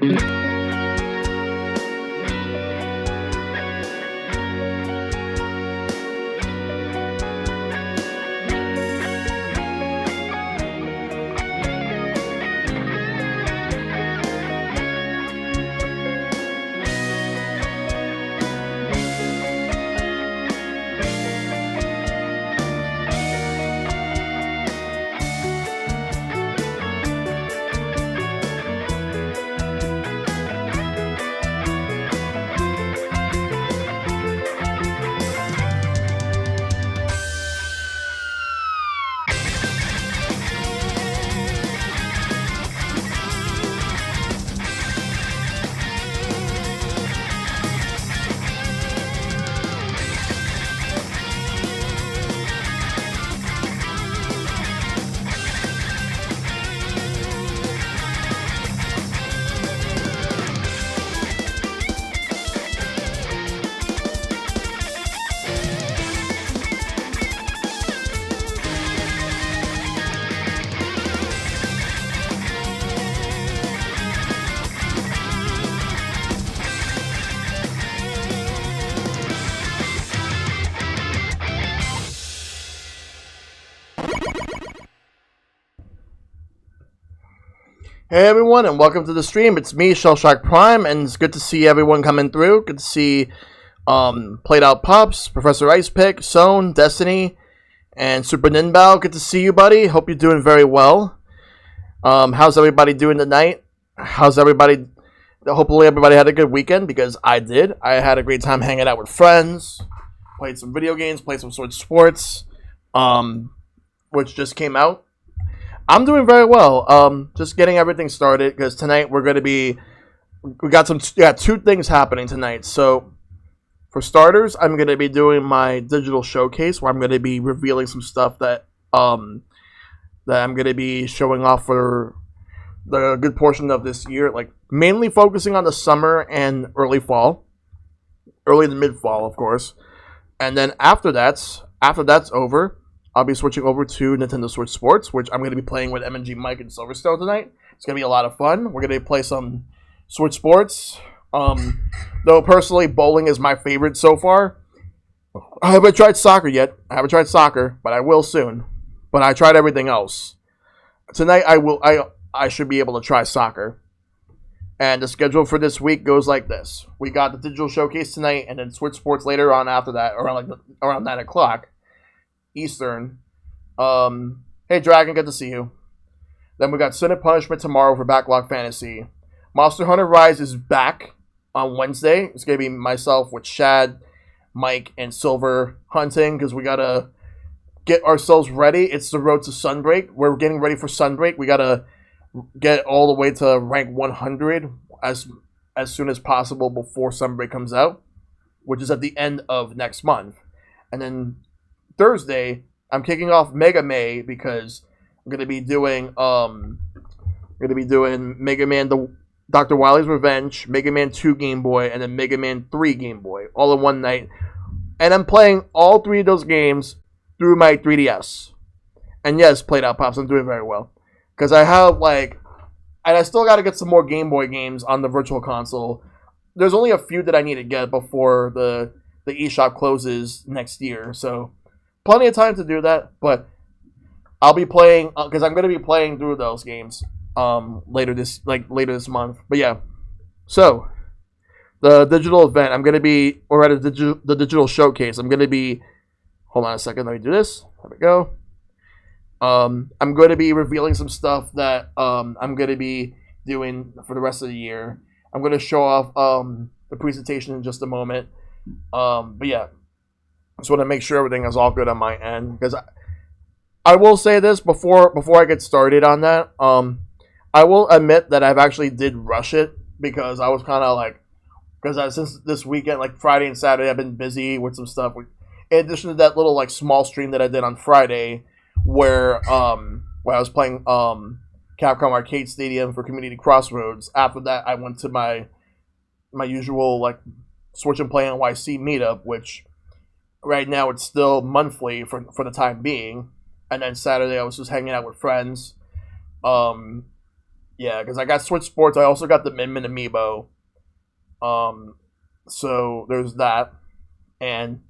Hey everyone, and welcome to the stream. It's me, ShellshockPrime, and it's good to see everyone coming through. Good to see Played Out Pops, Professor Ice Pick, Sown, Destiny, and Super Ninbao. Good to see you, buddy. Hope you're doing very well. How's everybody doing tonight? How's everybody? Hopefully everybody had a good weekend, because I did. I had a great time hanging out with friends, played some video games, played some Sword Sports, which just came out. I'm doing very well. Just getting everything started, because tonight we got two things happening tonight. So for starters, I'm going to be doing my digital showcase, where I'm going to be revealing some stuff that I'm going to be showing off for the good portion of this year, like mainly focusing on the summer and early to mid fall, of course. And then after that's over, I'll be switching over to Nintendo Sword Sports, which I'm going to be playing with MNG Mike and Silverstone tonight. It's going to be a lot of fun. We're going to play some Sword Sports. Though personally, bowling is my favorite so far. I haven't tried soccer yet. But I will soon. But I tried everything else. Tonight I should be able to try soccer. And the schedule for this week goes like this. We got the digital showcase tonight, and then Sword Sports later on after that, around 9 o'clock. Eastern. Hey Dragon, good to see you. Then we got Sin and Punishment tomorrow for Backlog Fantasy. Monster Hunter Rise is back on Wednesday. It's gonna be myself with Shad, Mike, and Silver hunting, because we gotta get ourselves ready. It's the road to Sunbreak. We're getting ready for Sunbreak. We gotta get all the way to rank 100 as soon as possible before Sunbreak comes out, which is at the end of next month. And then Thursday, I'm kicking off Mega May, because I'm gonna be doing Mega Man Dr. Wily's Revenge, Mega Man 2 Game Boy, and then Mega Man 3 Game Boy, all in one night. And I'm playing all three of those games through my 3DS. And yes, Played Out Pops, I'm doing very well, because I have and I still got to get some more Game Boy games on the Virtual Console. There's only a few that I need to get before the eShop closes next year, so plenty of time to do that, but I'll be playing, because I'm going to be playing through those games later this month. But yeah, so the digital event, we're at the digital showcase. I'm going to be, hold on a second, let me do this. There we go. I'm going to be revealing some stuff that I'm going to be doing for the rest of the year. I'm going to show off the presentation in just a moment. But yeah, just want to make sure everything is all good on my end, because I will say this before I get started on that. I will admit that I've actually did rush it, because I was kind of since this weekend, like Friday and Saturday, I've been busy with some stuff. In addition to that little small stream that I did on Friday, where I was playing Capcom Arcade Stadium for Community Crossroads. After that, I went to my usual Switch and Play NYC meetup, which right now it's still monthly for the time being. And then Saturday I was just hanging out with friends. Yeah, because I got Switch Sports. I also got the Min Min Amiibo. So there's that, and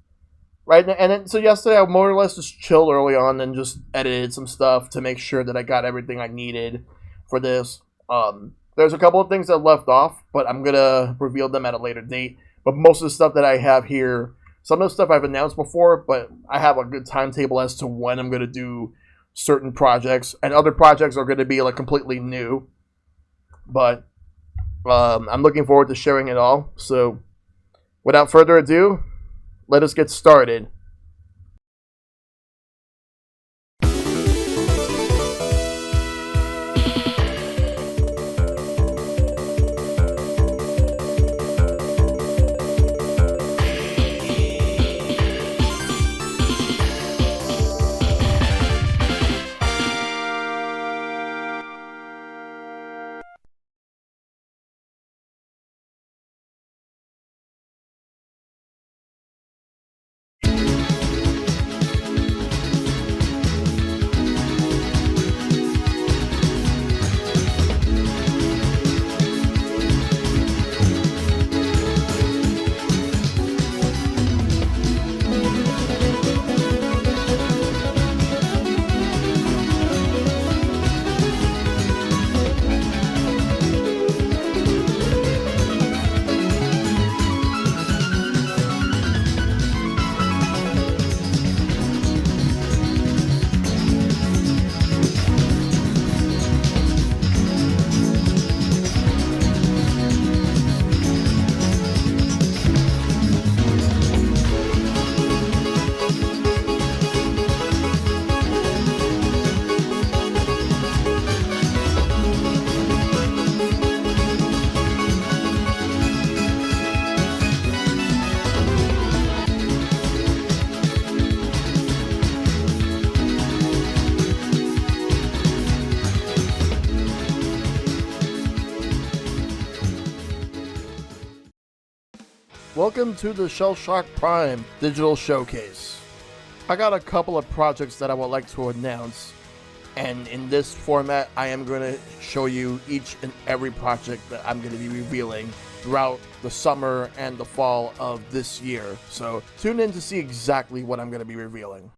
right now, and then so yesterday I more or less just chilled early on and just edited some stuff to make sure that I got everything I needed for this. There's a couple of things that left off, but I'm gonna reveal them at a later date. But most of the stuff that I have here, some of the stuff I've announced before, but I have a good timetable as to when I'm gonna do certain projects, and other projects are gonna be like completely new. But I'm looking forward to sharing it all. So, without further ado, let us get started. Welcome to the ShellshockPrime digital showcase. I got a couple of projects that I would like to announce, and in this format I am going to show you each and every project that I'm going to be revealing throughout the summer and the fall of this year. So tune in to see exactly what I'm going to be revealing.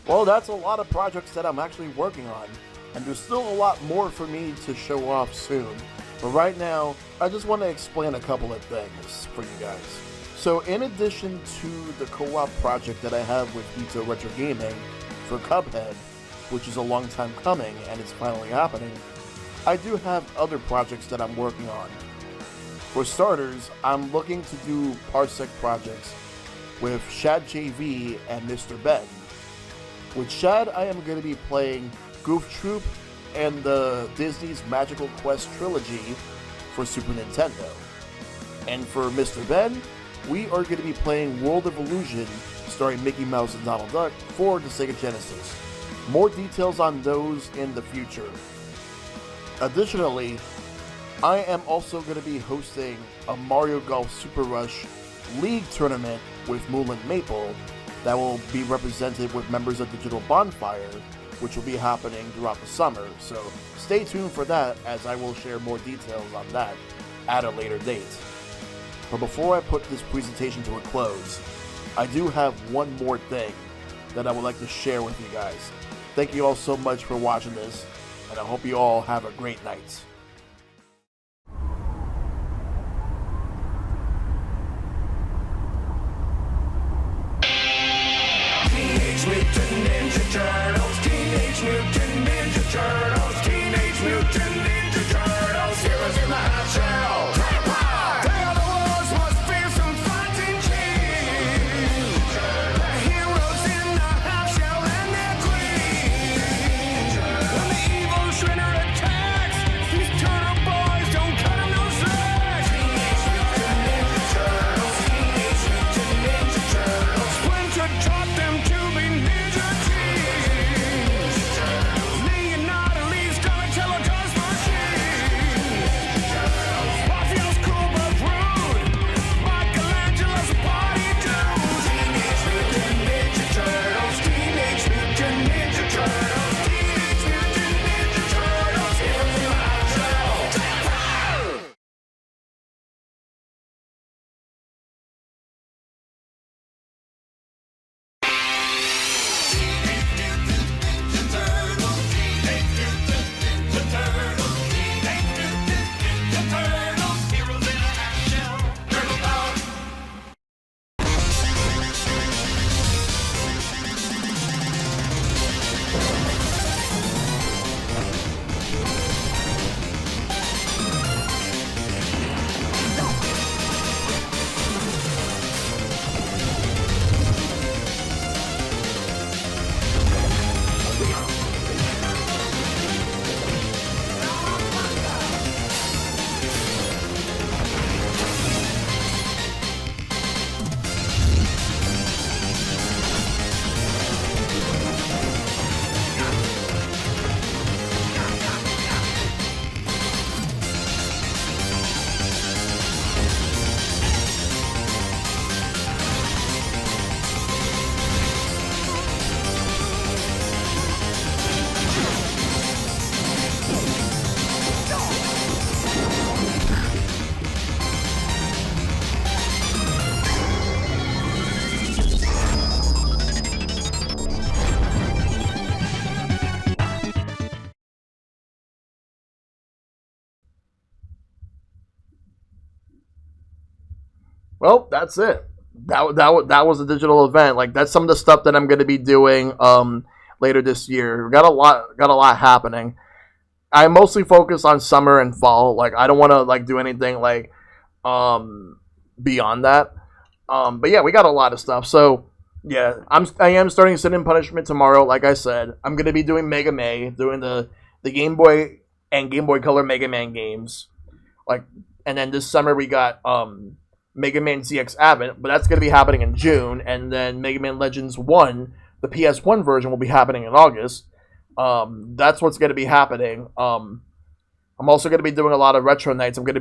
Well, that's a lot of projects that I'm actually working on, and there's still a lot more for me to show off soon. But right now, I just want to explain a couple of things for you guys. So in addition to the co-op project that I have with Vito Retro Gaming for Cuphead, which is a long time coming and it's finally happening, I do have other projects that I'm working on. For starters, I'm looking to do Parsec projects with Shad JV and Mr. Ben. With Shad, I am going to be playing Goof Troop and the Disney's Magical Quest trilogy for Super Nintendo. And for Mr. Ben, we are going to be playing World of Illusion starring Mickey Mouse and Donald Duck for the Sega Genesis. More details on those in the future. Additionally, I am also going to be hosting a Mario Golf Super Rush League tournament with Moonlight Maple that will be represented with members of Digital Bonfire, which will be happening throughout the summer. So stay tuned for that, as I will share more details on that at a later date. But before I put this presentation to a close, I do have one more thing that I would like to share with you guys. Thank you all so much for watching this, and I hope you all have a great night. Teenage Mutant Ninja Turtles, Teenage Mutant Ninja Turtles, Teenage Mutant Ninja Turtles, heroes in the hot shell. They are the world's most fearsome fighting team. The heroes in the half shell and their queen. When the evil Shredder attacks, these turtle boys don't cut him no slack. Teenage Mutant Ninja Turtles, Teenage Mutant Ninja Turtles. Splinter taught them to be ninja teens. Leonardo leads Donatello does machine. Raphael's cool but rude. Michelangelo's a party dude. Teenage Mutant Ninja Turtles, Teenage Mutant Ninja Turtles, Teenage Mutant Ninja Turtles, heroes in the hot shell. Well, that's it. That was a digital event. Like, that's some of the stuff that I'm going to be doing later this year. We got a lot happening. I mostly focus on summer and fall. Like, I don't want to like do anything like beyond that. But yeah, we got a lot of stuff. So yeah, I am starting Sin and Punishment tomorrow. Like I said, I'm going to be doing Mega Man, doing the Game Boy and Game Boy Color Mega Man games. Like, and then this summer we got Mega Man ZX Advent, but that's going to be happening in June, and then Mega Man Legends 1, the PS1 version, will be happening in August. That's what's going to be happening. I'm also going to be doing a lot of retro nights. I'm going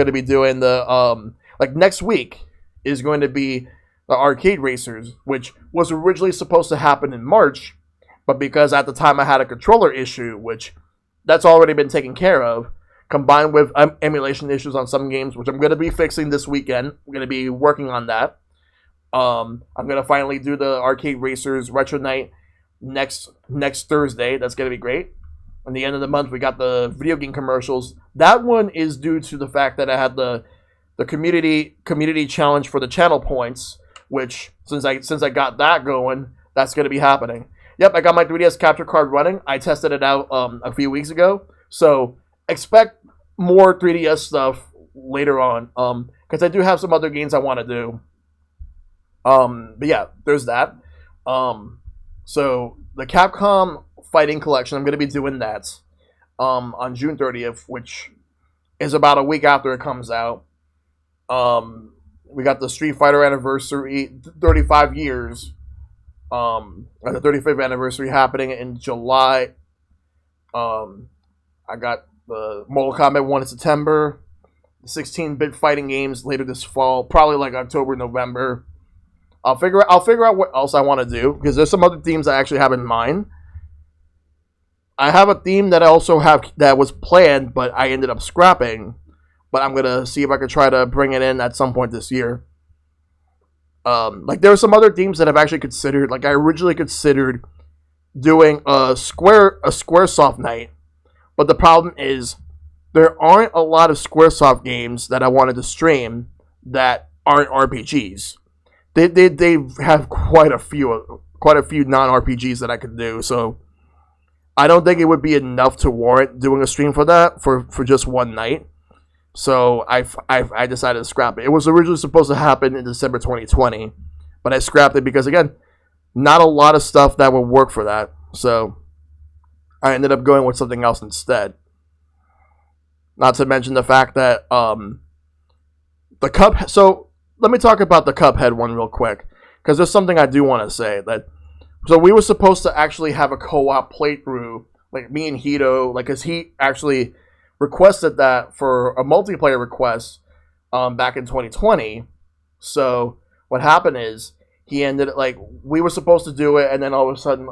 to be doing the like next week is going to be the Arcade Racers, which was originally supposed to happen in March, but because at the time I had a controller issue, which that's already been taken care of, combined with emulation issues on some games, which I'm going to be fixing this weekend. I'm going to be working on that. I'm going to finally do the Arcade Racers Retro Night next Thursday. That's gonna be great. And the end of the month, we got the video game commercials. That one is due to the fact that I had the community challenge for the channel points, which since I got that going, that's gonna be happening. Yep, I got my 3DS capture card running. I tested it out a few weeks ago, so expect more 3DS stuff later on. Because I do have some other games I want to do. But yeah, there's that. So the Capcom Fighting Collection, I'm going to be doing that on June 30th, which is about a week after it comes out. We got the Street Fighter anniversary, 35 years. The 35th anniversary happening in July. I got the Mortal Kombat 1 in September. The 16-bit fighting games later this fall, probably like October, November. I'll figure out what else I want to do, because there's some other themes I actually have in mind. I have a theme that I also have that was planned, but I ended up scrapping. But I'm gonna see if I can try to bring it in at some point this year. Like there are some other themes that I've actually considered. Like I originally considered doing a SquareSoft night, but the problem is there aren't a lot of SquareSoft games that I wanted to stream that aren't RPGs. They have quite a few non-RPGs that I could do, so I don't think it would be enough to warrant doing a stream for that for just one night. So I decided to scrap it. It was originally supposed to happen in December 2020, but I scrapped it because, again, not a lot of stuff that would work for that. So I ended up going with something else instead. Not to mention the fact that the Cup. So let me talk about the Cuphead one real quick, because there's something I do want to say. So we were supposed to actually have a co-op playthrough, like me and Hito, like, because he actually requested that for a multiplayer request back in 2020. So what happened is he ended like we were supposed to do it, and then all of a sudden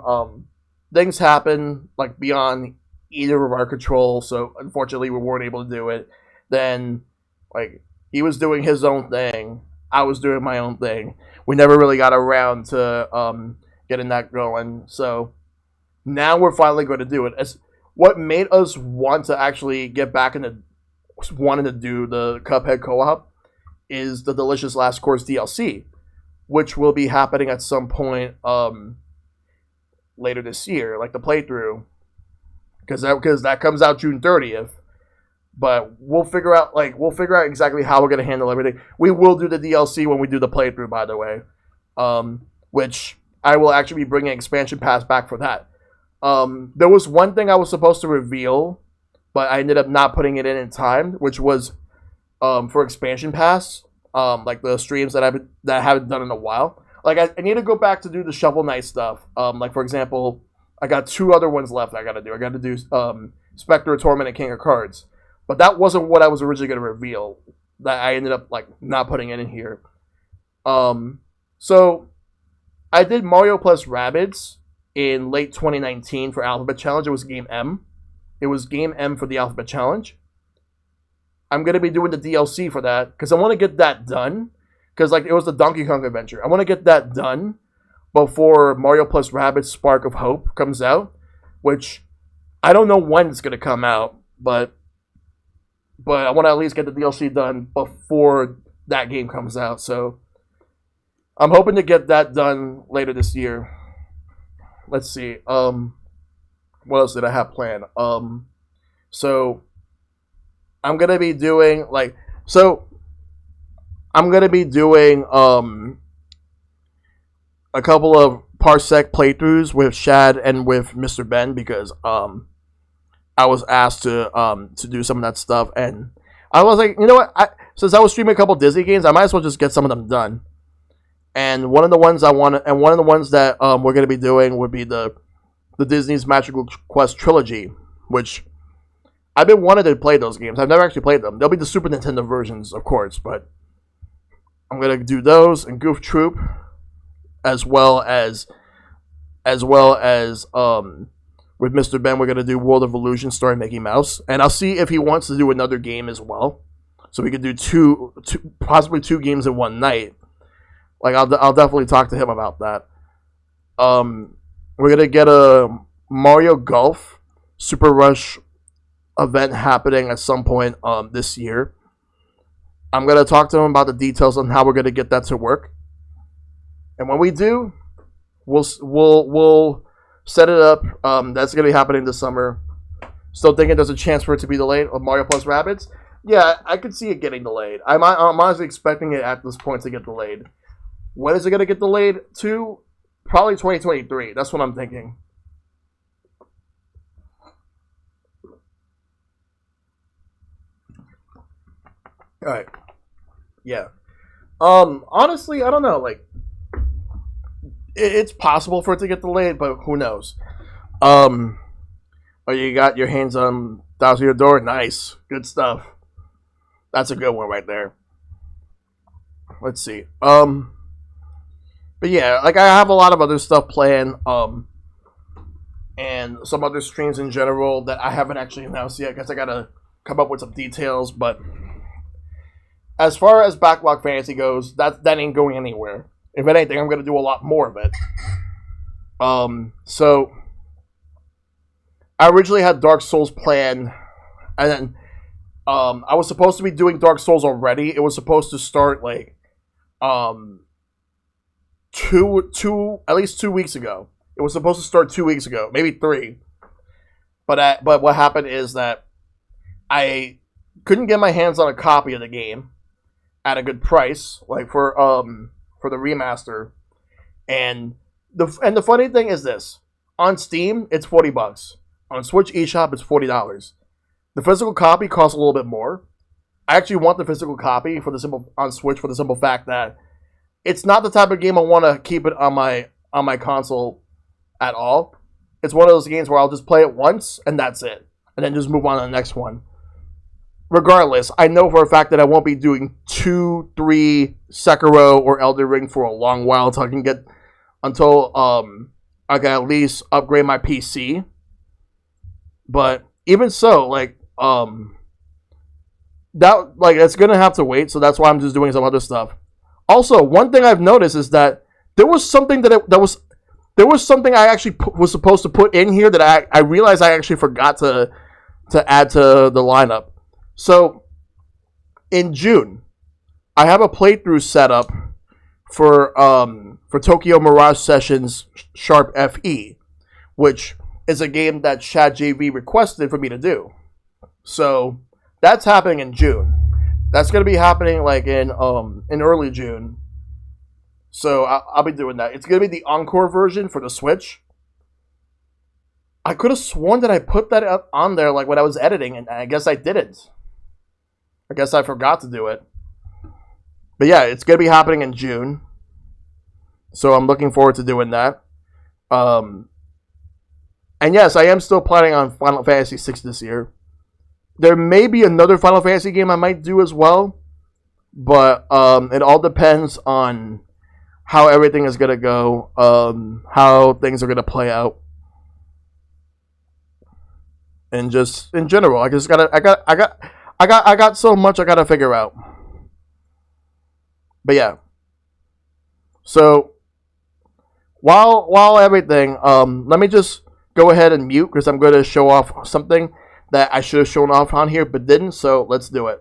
things happened like beyond either of our control. So unfortunately, we weren't able to do it. Then like he was doing his own thing, I was doing my own thing. We never really got around to getting that going. So now we're finally going to do it. What made us want to actually get back into wanting to do the Cuphead co-op is the Delicious Last Course DLC, which will be happening at some point later this year, like the playthrough, because that comes out June 30th. But we'll figure out exactly how we're gonna handle everything. We will do the DLC when we do the playthrough, by the way, which I will actually be bringing expansion pass back for that. There was one thing I was supposed to reveal, but I ended up not putting it in time, which was for expansion pass, like the streams that I haven't done in a while. Like I need to go back to do the Shovel Knight stuff. Like for example, I got 2 other ones left. I got to do Spectre, Torment, and King of Cards, but that wasn't what I was originally going to reveal. That I ended up like not putting it in here. So I did Mario plus Rabbids in late 2019 for Alphabet Challenge. It was Game M. It was Game M for the Alphabet Challenge. I'm going to be doing the DLC for that because I want to get that done. Because like it was the Donkey Kong adventure. I want to get that done before Mario plus Rabbids Spark of Hope comes out. Which I don't know when it's going to come out. But I want to at least get the DLC done before that game comes out. So I'm hoping to get that done later this year. Let's see. What else did I have planned? So I'm gonna be doing a couple of Parsec playthroughs with Shad and with Mr. Ben because I was asked to do some of that stuff, and I was like, you know what? Since I was streaming a couple Disney games, I might as well just get some of them done. And one of the ones that we're going to be doing would be the Disney's Magical Quest trilogy, which I've been wanting to play those games. I've never actually played them. They'll be the Super Nintendo versions, of course, but I'm going to do those and Goof Troop, as well as with Mr. Ben, we're going to do World of Illusion starring Mickey Mouse, and I'll see if he wants to do another game as well, so we could do possibly two games in one night. Like I'll definitely talk to him about that. We're gonna get a Mario Golf Super Rush event happening at some point this year. I'm gonna talk to him about the details on how we're gonna get that to work. And when we do, we'll set it up. That's gonna be happening this summer. Still thinking there's a chance for it to be delayed of Mario plus Rabbids. Yeah, I could see it getting delayed. I'm honestly expecting it at this point to get delayed. When is it gonna get delayed to? Probably 2023. That's what I'm thinking. All right. Yeah. Honestly, I don't know. Like, it's possible for it to get delayed, but who knows? Oh, you got your hands on Thousand Year Door. Nice, good stuff. That's a good one right there. Let's see. But yeah, like I have a lot of other stuff planned. And some other streams in general that I haven't actually announced yet. I guess I gotta come up with some details, but as far as Backlog Fantasy goes, that ain't going anywhere. If anything, I'm gonna do a lot more of it. So I originally had Dark Souls planned, and then I was supposed to be doing Dark Souls already. It was supposed to start like at least 2 weeks ago. It was supposed to start 2 weeks ago, maybe 3. But what happened is that I couldn't get my hands on a copy of the game at a good price, like for the remaster. And the funny thing is this: on Steam, it's $40. On Switch eShop, it's $40. The physical copy costs a little bit more. I actually want the physical copy on Switch for the simple fact that it's not the type of game I want to keep it on my console at all. It's one of those games where I'll just play it once and that's it, and then just move on to the next one. Regardless, I know for a fact that I won't be doing 2-3 Sekiro or Elden Ring for a long while until I can at least upgrade my PC. But even so, that's gonna have to wait. So that's why I'm just doing some other stuff. Also, one thing I've noticed is that there was something I actually was supposed to put in here that I realized I actually forgot to add to the lineup. So, in June, I have a playthrough set up for Tokyo Mirage Sessions Sharp FE, which is a game that ShadJV requested for me to do. So, that's happening in June. That's going to be happening in early June. So, I'll be doing that. It's going to be the Encore version for the Switch. I could have sworn that I put that on there when I was editing, and I guess I didn't. I guess I forgot to do it. But yeah, it's going to be happening in June. So I'm looking forward to doing that. And yes, I am still planning on Final Fantasy VI this year. There may be another Final Fantasy game I might do as well. But it all depends on how everything is going to go. How things are going to play out. And just in general, I got so much I gotta figure out. But yeah. So while everything, let me just go ahead and mute because I'm going to show off something that I should have shown off on here but didn't. So let's do it.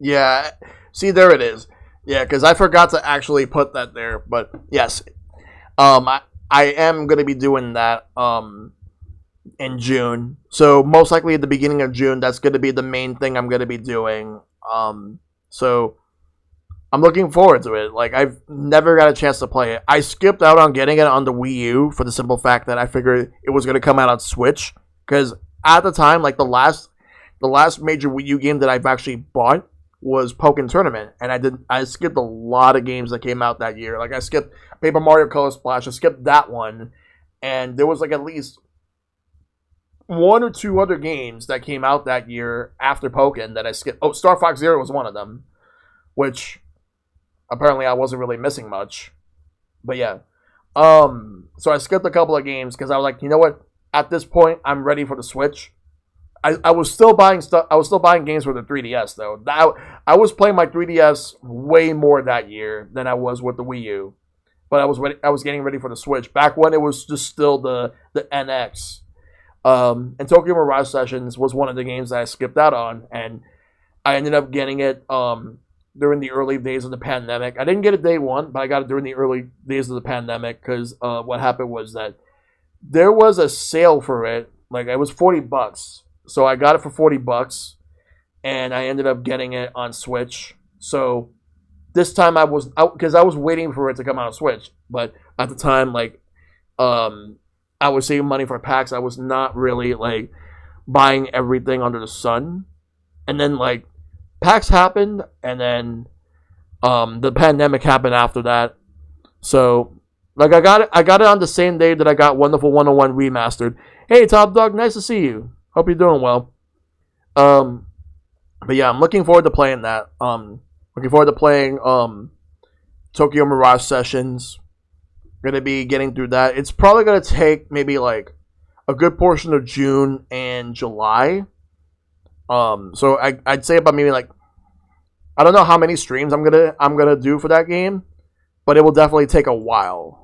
Yeah. See, there it is. Yeah, because I forgot to actually put that there. But yes, I am gonna be doing that in June. So most likely at the beginning of June, that's gonna be the main thing I'm gonna be doing. So I'm looking forward to it. Like, I've never got a chance to play it. I skipped out on getting it on the Wii U for the simple fact that I figured it was gonna come out on Switch. Because at the time, like the last major Wii U game that I've actually bought was Pokken Tournament, and I skipped a lot of games that came out that year. Like, I skipped Paper Mario Color Splash. I skipped that one, and there was like at least one or two other games that came out that year after Pokken that I skipped. Oh, Star Fox Zero was one of them, which apparently I wasn't really missing much. But yeah. So I skipped a couple of games because I was like, you know what? At this point, I'm ready for the Switch. I was still buying stuff. I was still buying games for the 3DS though. I was playing my 3DS way more that year than I was with the Wii U. But I was getting ready for the Switch back when it was just still the NX. And Tokyo Mirage Sessions was one of the games that I skipped out on, and I ended up getting it during the early days of the pandemic. I didn't get it day one, but I got it during the early days of the pandemic because what happened was that there was a sale for it. Like, it was $40. So I got it for $40, and I ended up getting it on Switch. So this time I was out because I was waiting for it to come out on Switch. But at the time, like, I was saving money for packs. I was not really like buying everything under the sun. And then like packs happened, and then the pandemic happened after that. So like I got it on the same day that I got Wonderful 101 remastered. Hey Top Dog, nice to see you. Hope you're doing well. But yeah, I'm looking forward to playing that. Looking forward to playing Tokyo Mirage Sessions. Gonna be getting through that. It's probably gonna take maybe like a good portion of June and July. So I'd say about maybe like I don't know how many streams I'm gonna do for that game, but it will definitely take a while.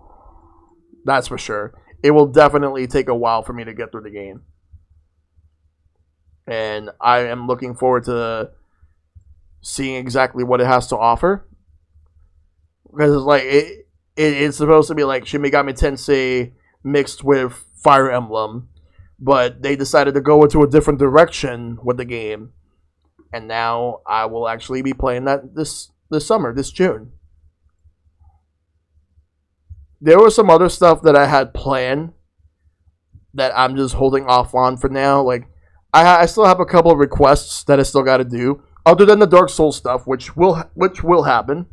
That's for sure. It will definitely take a while for me to get through the game. And I am looking forward to seeing exactly what it has to offer. Because it's like it's supposed to be like Shin Megami Tensei mixed with Fire Emblem, but they decided to go into a different direction with the game. And now I will actually be playing that this summer, this June. There was some other stuff that I had planned that I'm just holding off on for now. Like, I still have a couple of requests that I still got to do, other than the Dark Souls stuff, which will happen.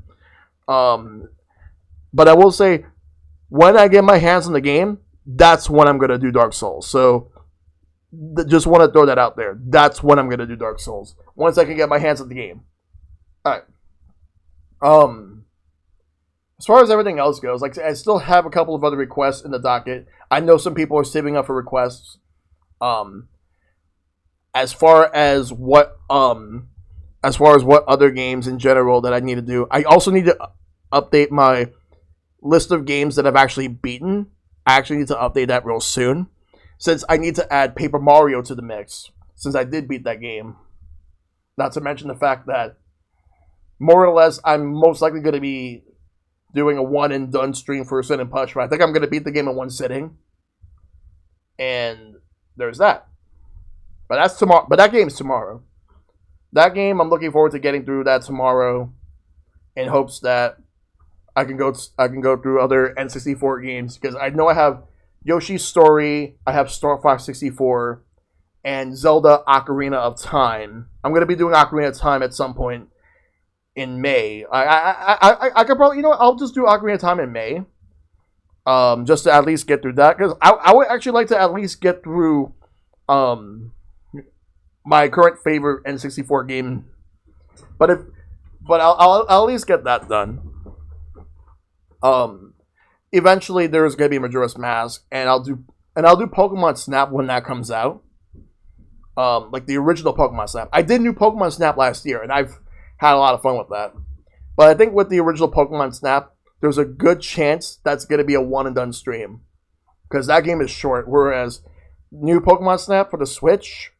But I will say, when I get my hands on the game, that's when I'm gonna do Dark Souls. So, just want to throw that out there. That's when I'm gonna do Dark Souls once I can get my hands on the game. All right. As far as everything else goes, like I still have a couple of other requests in the docket. I know some people are saving up for requests. As far as what other games in general that I need to do, I also need to update my list of games that I've actually beaten. I actually need to update that real soon, since I need to add Paper Mario to the mix, since I did beat that game. Not to mention the fact that, more or less, I'm most likely going to be doing a one-and-done stream for Sin and Punch. I think I'm going to beat the game in one sitting. And there's that. But that's tomorrow. But that game's tomorrow. That game, I'm looking forward to getting through that tomorrow, in hopes that I can go through other N64 games, because I know I have Yoshi's Story, I have Star Fox 64, and Zelda Ocarina of Time. I'm gonna be doing Ocarina of Time at some point in May. I could probably, I'll just do Ocarina of Time in May, just to at least get through that, because I would actually like to at least get through my current favorite N64 game, but I'll at least get that done. Eventually there's gonna be Majora's Mask, and I'll do Pokemon Snap when that comes out. Like the original Pokemon Snap. I did new Pokemon Snap last year, and I've had a lot of fun with that. But I think with the original Pokemon Snap, there's a good chance that's gonna be a one and done stream, because that game is short. Whereas new Pokemon Snap for the Switch,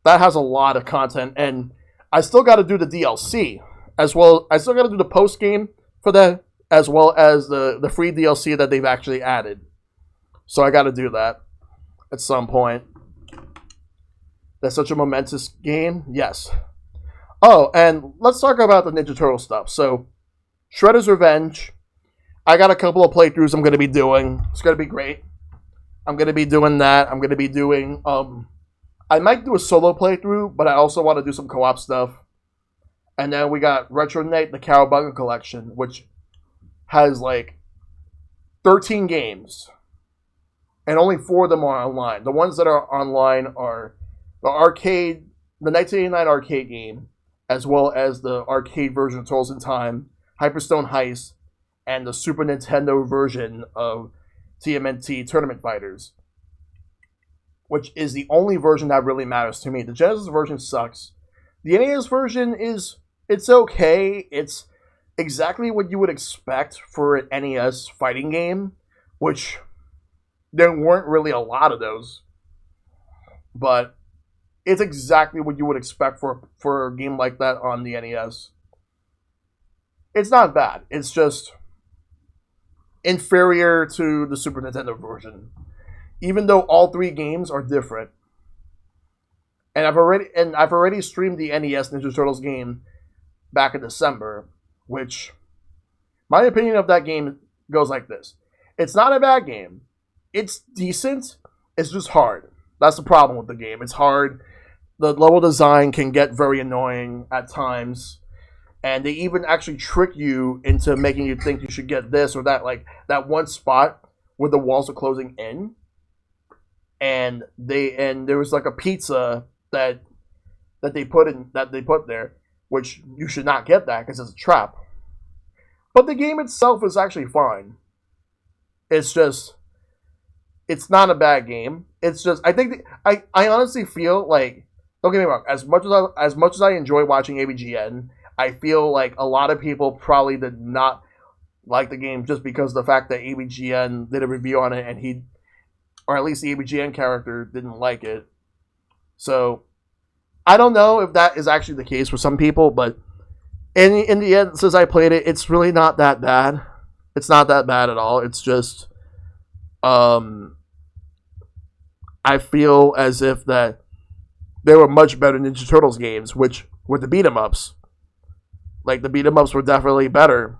that has a lot of content, and I still got to do the DLC as well. I still got to do the post game for that, as well as the free DLC that they've actually added. So I got to do that at some point. That's such a momentous game. Yes. Oh, and let's talk about the Ninja Turtle stuff. So, Shredder's Revenge. I got a couple of playthroughs I'm going to be doing. It's going to be great. I'm going to be doing that. I'm going to be doing... I might do a solo playthrough, but I also want to do some co-op stuff. And then we got Retro Night, the Cowabunga Collection, which has like 13 games. And only 4 of them are online. The ones that are online are the 1989 arcade game, as well as the arcade version of Turtles in Time, Hyperstone Heist, and the Super Nintendo version of TMNT Tournament Fighters, which is the only version that really matters to me. The Genesis version sucks. The NES version it's okay. It's exactly what you would expect for an NES fighting game, which there weren't really a lot of those. But it's exactly what you would expect for a game like that on the NES. It's not bad. It's just inferior to the Super Nintendo version, even though all 3 games are different. And I've already streamed the NES Ninja Turtles game back in December, which my opinion of that game goes like this. It's not a bad game. It's decent. It's just hard. That's the problem with the game. It's hard. The level design can get very annoying at times. And they even actually trick you into making you think you should get this or that. Like that one spot where the walls are closing in. And there was like a pizza that they put there, which you should not get that because it's a trap. But the game itself is actually fine. It's not a bad game. It's just I honestly feel like, don't get me wrong, as much as I enjoy watching ABGN, I feel like a lot of people probably did not like the game just because of the fact that ABGN did a review on it and or at least the ABGN character didn't like it. So I don't know if that is actually the case for some people, but in the end, since I played it, it's really not that bad. It's not that bad at all. It's just I feel as if that there were much better Ninja Turtles games, which were the beat 'em ups. Like the beat 'em ups were definitely better,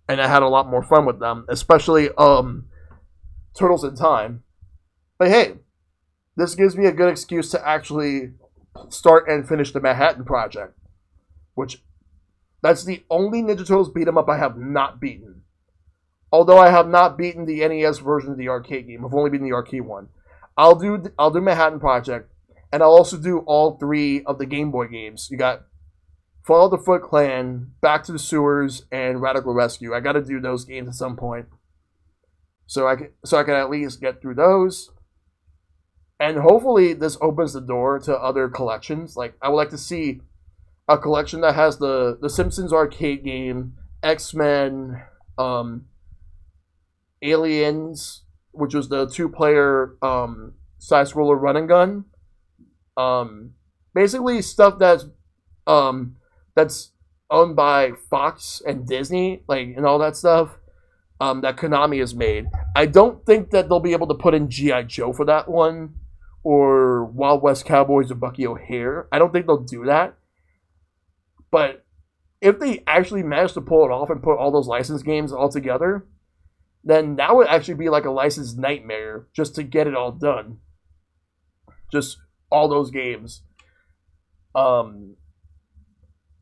and I had a lot more fun with them, especially Turtles in Time. But hey, this gives me a good excuse to actually start and finish the Manhattan Project, which that's the only Ninja Turtles beat 'em up I have not beaten. Although I have not beaten the NES version of the arcade game, I've only beaten the arcade one. I'll do Manhattan Project, and I'll also do all 3 of the Game Boy games. You got Fall of the Foot Clan, Back to the Sewers, and Radical Rescue. I got to do those games at some point, so I can at least get through those. And hopefully this opens the door to other collections. Like, I would like to see a collection that has the Simpsons arcade game, X-Men, Aliens, which was the 2-player side-scroller run and gun. Basically stuff that's owned by Fox and Disney, like, and all that stuff that Konami has made. I don't think that they'll be able to put in G.I. Joe for that one, or Wild West Cowboys or Bucky O'Hare. I don't think they'll do that. But if they actually manage to pull it off and put all those licensed games all together, then that would actually be like a licensed nightmare just to get it all done. Just all those games. Don't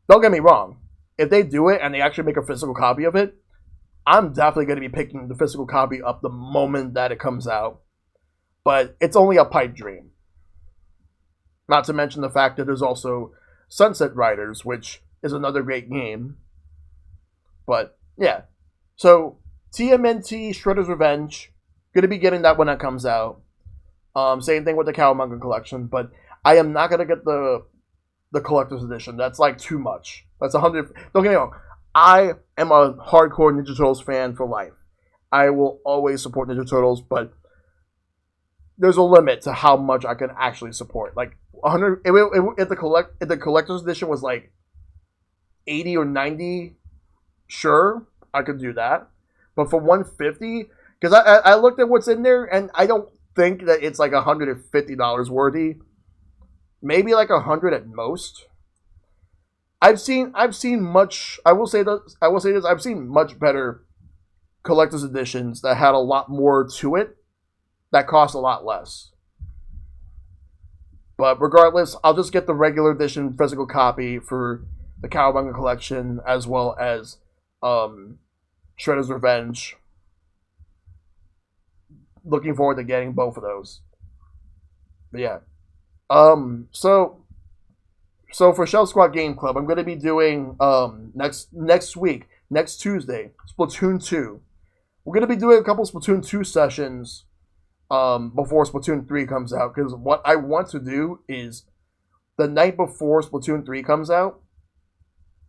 get me wrong. If they do it and they actually make a physical copy of it, I'm definitely going to be picking the physical copy up the moment that it comes out. But it's only a pipe dream. Not to mention the fact that there's also Sunset Riders, which is another great game. But, yeah. So, TMNT Shredder's Revenge. Going to be getting that when that comes out. Same thing with the Cowabunga collection. But I am not going to get the collector's edition. That's like too much. That's 100. Don't get me wrong. I am a hardcore Ninja Turtles fan for life. I will always support Ninja Turtles, but there's a limit to how much I can actually support. Like 100, if the collector's edition was like 80 or 90, sure, I could do that. But for 150, because I looked at what's in there, and I don't think that it's like $150 worthy. Maybe like 100 at most. I've seen much. I will say this. I've seen much better collector's editions that had a lot more to it, that cost a lot less. But regardless, I'll just get the regular edition physical copy for the Cowabunga collection, as well as Shredder's Revenge. Looking forward to getting both of those. But yeah. So for Shell Squad Game Club, I'm going to be doing next week, next Tuesday, Splatoon 2. We're going to be doing a couple Splatoon 2 sessions before Splatoon 3 comes out, because what I want to do is the night before Splatoon 3 comes out,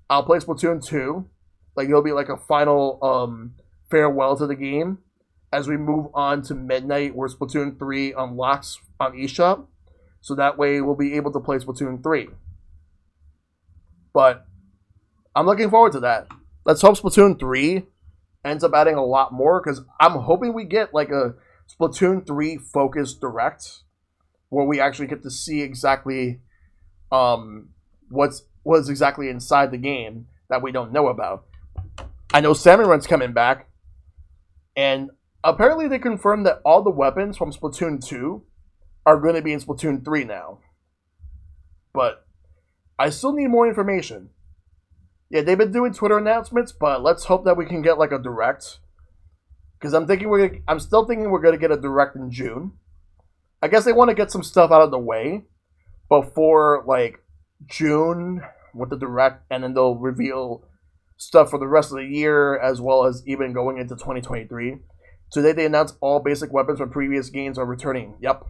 I'll play Splatoon 2. Like, it'll be like a final farewell to the game as we move on to midnight, where Splatoon 3 unlocks on eShop. So that way we'll be able to play Splatoon 3. But I'm looking forward to that. Let's hope Splatoon 3 ends up adding a lot more, because I'm hoping we get like a Splatoon 3 focused direct where we actually get to see exactly what's exactly inside the game that we don't know about. I know Salmon Run's coming back, and apparently they confirmed that all the weapons from Splatoon 2 are going to be in Splatoon 3 now. But I still need more information. Yeah, they've been doing Twitter announcements, but let's hope that we can get like a direct. Because I'm still thinking we're gonna get a direct in June. I guess they want to get some stuff out of the way before like June with the direct, and then they'll reveal stuff for the rest of the year, as well as even going into 2023. Today they announced all basic weapons from previous games are returning. Yep.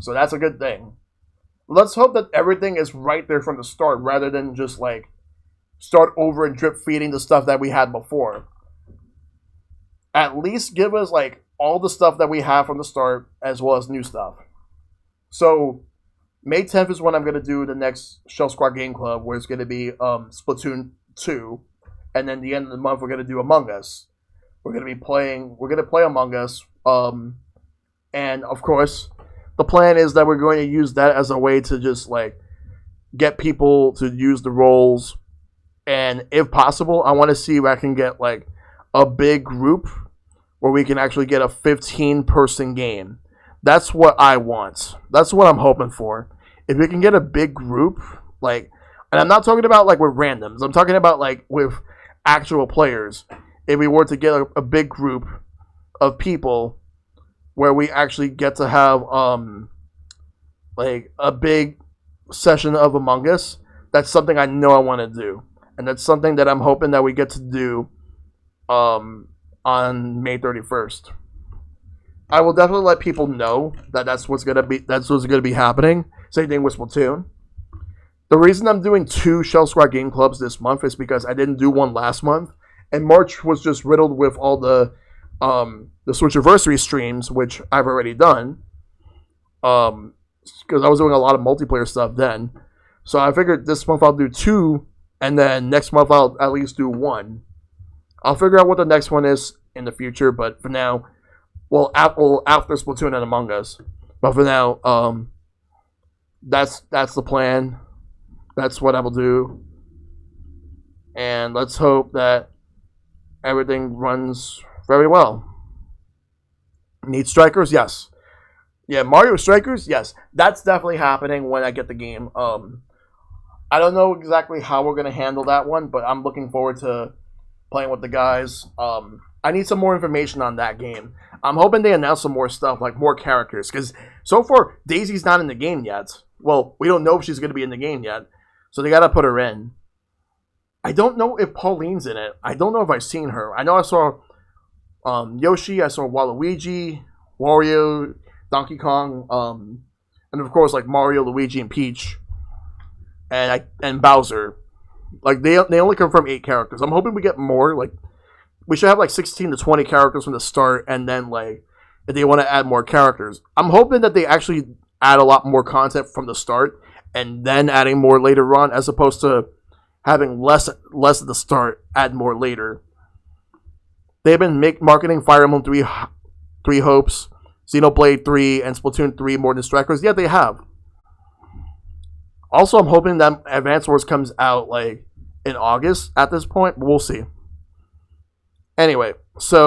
So that's a good thing. Let's hope that everything is right there from the start, rather than just like start over and drip feeding the stuff that we had before. At least give us like all the stuff that we have from the start, as well as new stuff. So May 10th is when I'm going to do the next Shell Squad Game Club, where it's going to be Splatoon 2, and then the end of the month we're going to do Among Us. We're going to play Among Us, and of course the plan is that we're going to use that as a way to just like get people to use the roles, and if possible, I want to see if I can get like a big group where we can actually get a 15-person game. That's what I want. That's what I'm hoping for. If we can get a big group, like, and I'm not talking about like with randoms, I'm talking about like with actual players. If we were to get a big group of people where we actually get to have like a big session of Among Us, that's something I know I want to do, and that's something that I'm hoping that we get to do on May 31st. I will definitely let people know that that's what's gonna be happening. Same thing with Splatoon. The reason I'm doing 2 Shell Squad Game Clubs this month is because I didn't do one last month, and March was just riddled with all the Switchiversary streams, which I've already done, because I was doing a lot of multiplayer stuff then. So I figured this month I'll do 2, and then next month I'll at least do 1. I'll figure out what the next one is in the future, but for now, well, after Splatoon and Among Us. But for now, that's the plan. That's what I will do. And let's hope that everything runs very well. Need strikers? Yes. Yeah, Mario strikers? Yes. That's definitely happening when I get the game. I don't know exactly how we're going to handle that one, but I'm looking forward to playing with the guys. I need some more information on that game. I'm hoping they announce some more stuff, like more characters, because so far, Daisy's not in the game yet. Well, we don't know if she's going to be in the game yet, so they got to put her in. I don't know if Pauline's in it. I don't know if I've seen her. I know I saw Yoshi, I saw Waluigi, Wario, Donkey Kong, and of course, like Mario, Luigi, and Peach, and Bowser. Like, they only confirm 8 characters. I'm hoping we get more. Like, we should have like 16 to 20 characters from the start, and then like if they want to add more characters. I'm hoping that they actually add a lot more content from the start and then adding more later on, as opposed to having less at the start, add more later. They've been marketing Fire Emblem Three Hopes, Xenoblade 3, and Splatoon 3 more than Strikers. Yeah, they have. Also, I'm hoping that Advance Wars comes out like in August at this point, but we'll see. Anyway, so